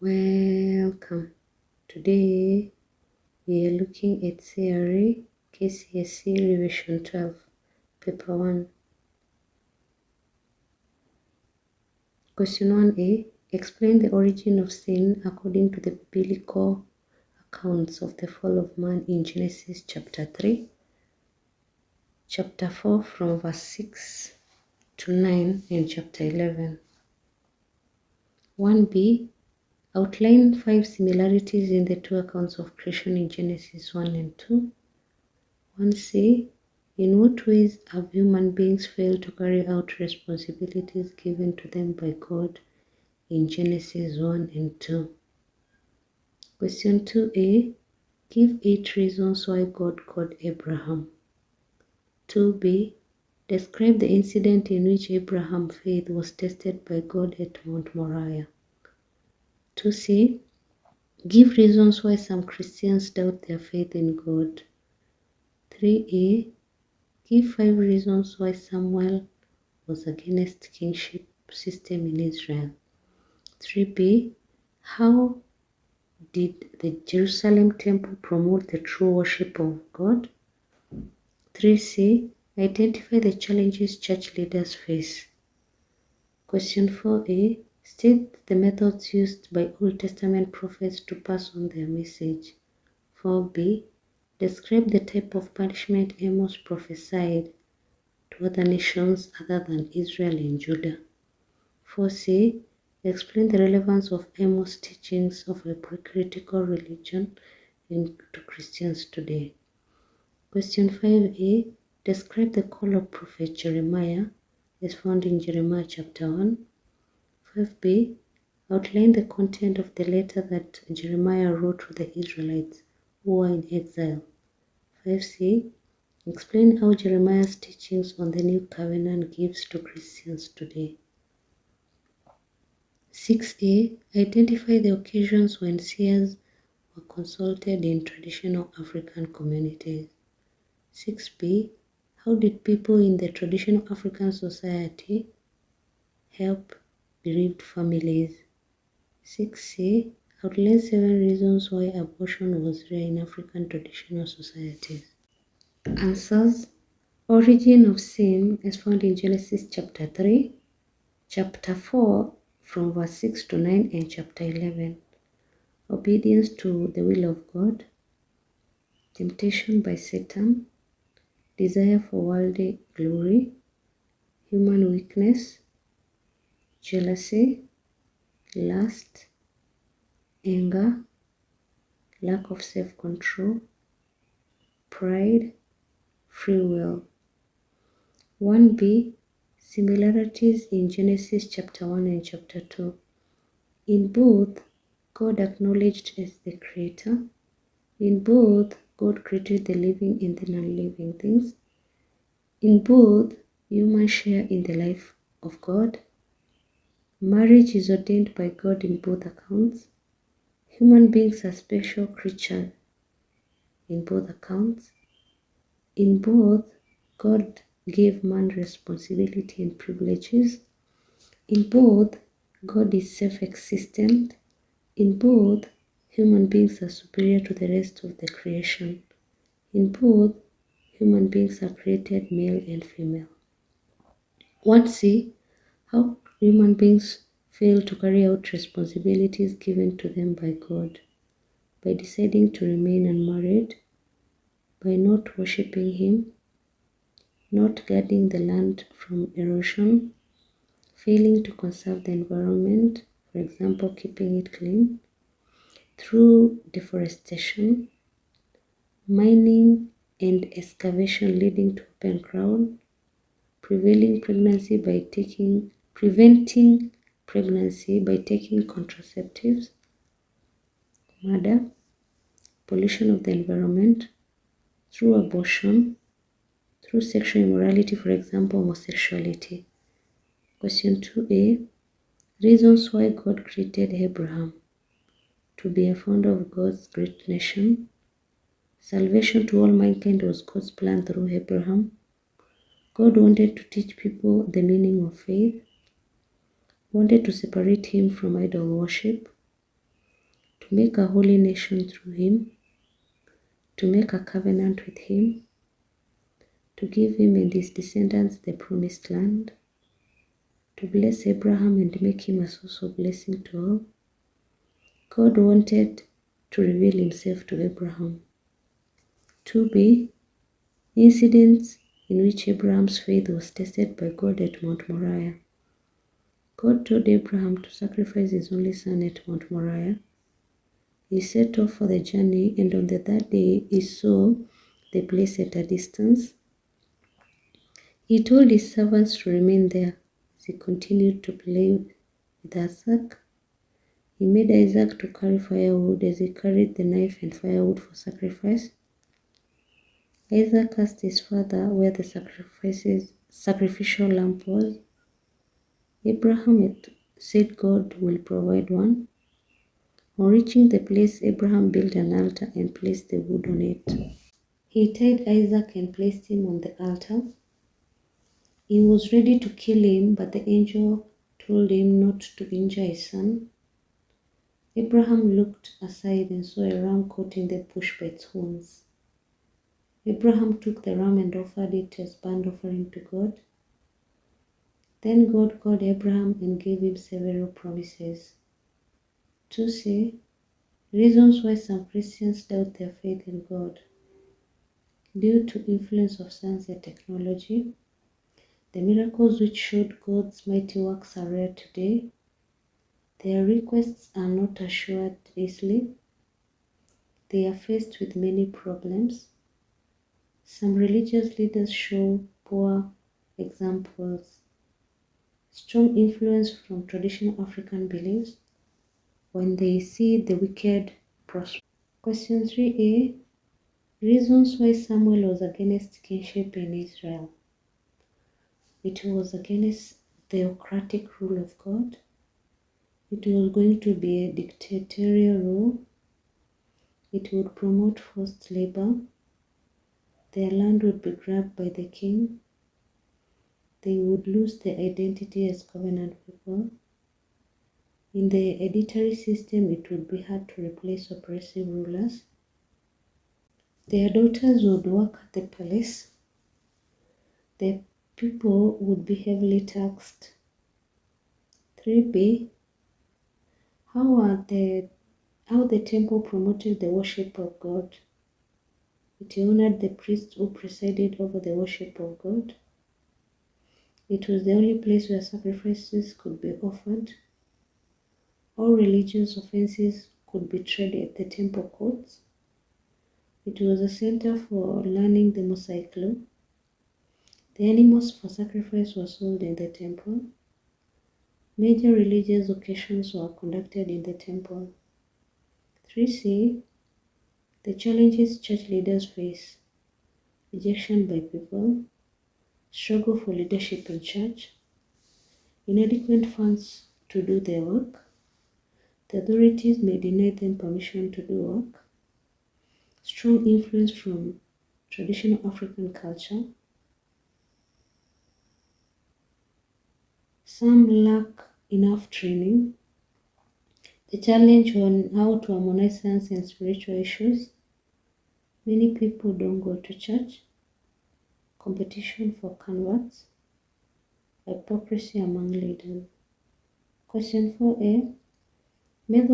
Welcome. Today we are looking at C.R.E. K.C.S.E. Revision 12, Paper 1. Question 1a. Explain the origin of sin according to the biblical accounts of the fall of man in Genesis chapter 3, chapter 4 from verse 6 to 9, and chapter 11. 1b. Outline 5 similarities in the two accounts of creation in Genesis 1 and 2. 1c. In what ways have human beings failed to carry out responsibilities given to them by God in Genesis 1 and 2? Question 2a. Give 8 reasons why God called Abraham. 2b. Describe the incident in which Abraham's faith was tested by God at Mount Moriah. 2c. Give reasons why some Christians doubt their faith in God. 3a. Give 5 reasons why Samuel was against kingship system in Israel. 3b. How did the Jerusalem temple promote the true worship of God? 3c. Identify the challenges church leaders face. Question 4a. State the methods used by Old Testament prophets to pass on their message. 4b. Describe the type of punishment Amos prophesied to other nations other than Israel and Judah. 4c. Explain the relevance of Amos' teachings of a critical religion to Christians today. Question 5a. Describe the call of Prophet Jeremiah as found in Jeremiah chapter 1. 5b. Outline the content of the letter that Jeremiah wrote to the Israelites who were in exile. 5c. Explain how Jeremiah's teachings on the new covenant gives to Christians today. 6a. Identify the occasions when seers were consulted in traditional African communities. 6b. How did people in the traditional African society help bereaved families? 6c. Outline 7 reasons why abortion was rare in African traditional societies. Answers. Origin of sin is found in Genesis chapter 3, chapter 4 from verse 6 to 9, and chapter 11. Obedience to the will of God. Temptation by Satan. Desire for worldly glory. Human weakness. Jealousy. Lust. Anger. Lack of self-control. Pride. Free will. 1b. Similarities in Genesis chapter 1 and chapter 2. In both, God acknowledged as the creator. In both, God created the living and the non-living things. In both, humans share in the life of God. Marriage is ordained by God in both accounts. Human beings are special creatures in both accounts. In both, God gave man responsibility and privileges. In both, God is self-existent. In both, human beings are superior to the rest of the creation. In both, human beings are created male and female. 1c. How human beings fail to carry out responsibilities given to them by God. By deciding to remain unmarried, by not worshipping Him, not guarding the land from erosion, failing to conserve the environment, for example, keeping it clean, through deforestation, mining and excavation leading to open ground, preventing pregnancy by taking contraceptives, murder, pollution of the environment, through abortion, through sexual immorality, for example, homosexuality. Question 2a. Reasons why God created Abraham. To be a founder of God's great nation. Salvation to all mankind was God's plan through Abraham. God wanted to teach people the meaning of faith. Wanted to separate him from idol worship. to make a holy nation through him, to make a covenant with him, to give him and his descendants the promised land, to bless Abraham and make him a source of blessing to all. God wanted to reveal himself to Abraham. 2b. Incidents in which Abraham's faith was tested by God at Mount Moriah. God told Abraham to sacrifice his only son at Mount Moriah. He set off for the journey, and on the third day he saw the place at a distance. He told his servants to remain there as he continued to play with Isaac. He made Isaac to carry firewood as he carried the knife and firewood for sacrifice. Isaac asked his father where the sacrificial lamb was. Abraham had said God will provide one. On reaching the place, Abraham built an altar and placed the wood on it. He tied Isaac and placed him on the altar. He was ready to kill him, but the angel told him not to injure his son. Abraham looked aside and saw a ram caught in the bush by its horns. Abraham took the ram and offered it as burnt offering to God. Then God called Abraham and gave him several promises. 2c. Reasons why some Christians doubt their faith in God. Due to influence of science and technology, the miracles which showed God's mighty works are rare today. Their requests are not assured easily. They are faced with many problems. Some religious leaders show poor examples. Strong influence from traditional African beliefs when they see the wicked prosper. Question 3a. Reasons why Samuel was against kingship in Israel. It was against theocratic rule of God. It was going to be a dictatorial rule. It would promote forced labor. Their land would be grabbed by the king. They would lose their identity as covenant people. In the hereditary system, it would be hard to replace oppressive rulers. Their daughters would work at the palace. The people would be heavily taxed. 3b. How the temple promoted the worship of God. It honored the priests who presided over the worship of God. It was the only place where sacrifices could be offered. All religious offenses could be tried at the temple courts. It was a center for learning the Mosaic law. The animals for sacrifice were sold in the temple. Major religious occasions were conducted in the temple. 3c. The challenges church leaders face. Rejection by people. Struggle for leadership in church. Inadequate funds to do their work. The authorities may deny them permission to do work. Strong influence from traditional African culture. Some lack enough training. The challenge on how to harmonize science and spiritual issues. Many people don't go to church. Competition for converts. Hypocrisy among leaders. Question 4a. Methods